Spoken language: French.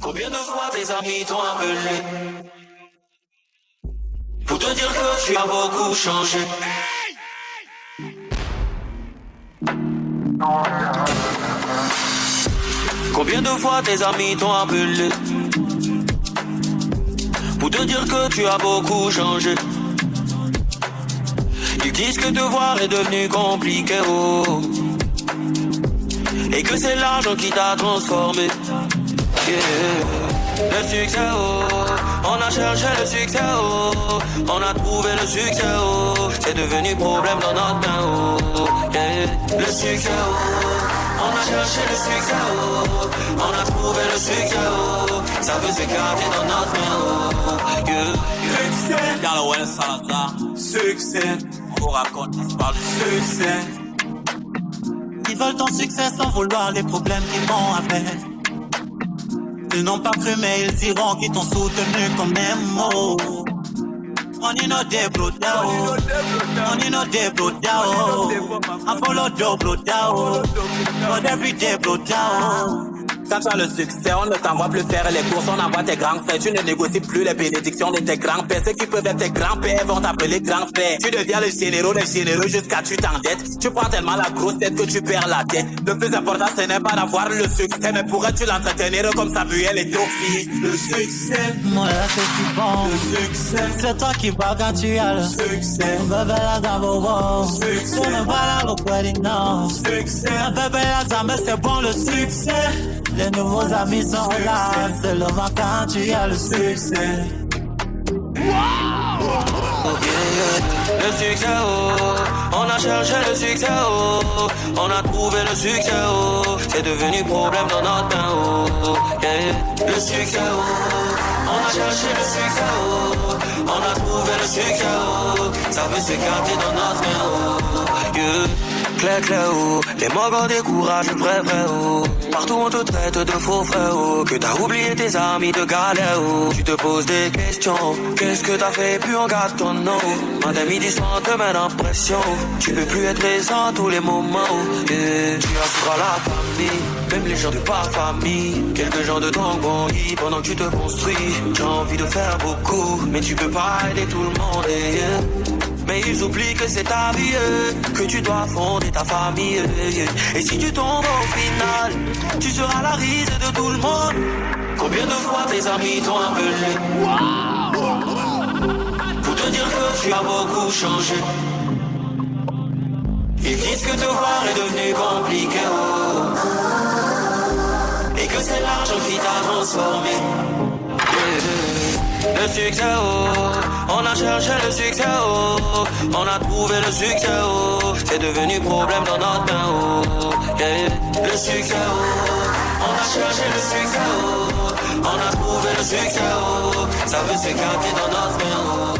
Combien de fois tes amis t'ont appelé pour te dire que tu as beaucoup changé? Combien de fois tes amis t'ont appelé pour te dire que tu as beaucoup changé? Ils disent que te voir est devenu compliqué, oh, et que c'est l'argent qui t'a transformé. Yeah. Le succès, oh, on a cherché le succès, oh, on a trouvé le succès, oh, c'est devenu problème dans notre main, oh, yeah. Le succès, oh, on a cherché le succès, oh, on a trouvé le succès, oh, ça veut s'écarter dans notre main, oh, yeah. Succès, Yalla Salazar, succès, on vous raconte l'histoire du succès. Ils veulent ton succès sans vouloir les problèmes qu'ils vont avec. Ils n'ont pas cru mais ils diront qu'ils t'ont soutenu comme même, oh. Money no dey bro down, money no dey bro down. I follow the bro down, but every day bro down. Quand tu as le succès, on ne t'envoie plus faire les courses, on envoie tes grands frères. Tu ne négocies plus les bénédictions de tes grands-pères. Ceux qui peuvent être tes grands-pères vont t'appeler grand frère. Tu deviens le généreux des généreux jusqu'à tu t'endettes. Tu prends tellement la grosse tête que tu perds la tête. Le plus important ce n'est pas d'avoir le succès, mais pourrais-tu l'entretenir comme Samuel et Trophy? Le succès, moi là c'est si bon. le succès, c'est toi qui bats quand tu as le succès. Bébé la dame au bon, Succès. tu ne vas là le wedding, non. Succès, Bébé la dame c'est bon le succès. Les nouveaux amis sont là, c'est le moment quand tu as le succès. Le succès, oh, on a cherché le succès, oh, on a trouvé le succès, oh, c'est devenu problème dans notre main, oh, yeah. Le succès, oh, on a cherché le succès, oh, on a trouvé le succès, oh, ça veut s'écarter dans notre main, oh, yeah. Clair, clair, oh, les mots découragent, vrai, vrai, oh. Partout on te traite de faux frère, oh. Que t'as oublié tes amis de galère, oh. Tu te poses des questions, qu'est-ce que t'as fait, puis on garde ton nom. Matin, midi, soir, te met en pression. Tu peux plus être présent tous les moments, oh. Yeah. Tu assuras la famille, même les gens de pas famille. Quelques gens de ton bon lit pendant que tu te construis. J'ai envie de faire beaucoup, mais tu peux pas aider tout le monde, yeah. Mais ils oublient que c'est ta vie, que tu dois fonder ta famille. Et si tu tombes au final, tu seras la risée de tout le monde. Combien de fois tes amis t'ont appelé pour te dire que tu as beaucoup changé? Ils disent que te voir est devenu compliqué, oh, et que c'est l'argent qui t'a transformé. Le succès, oh, on a cherché le succès, oh, on a trouvé le succès, oh, c'est devenu problème dans notre main, oh, yeah. Le succès, oh, on a cherché le succès, oh, on a trouvé le succès, oh, ça veut s'écarter dans notre main, oh.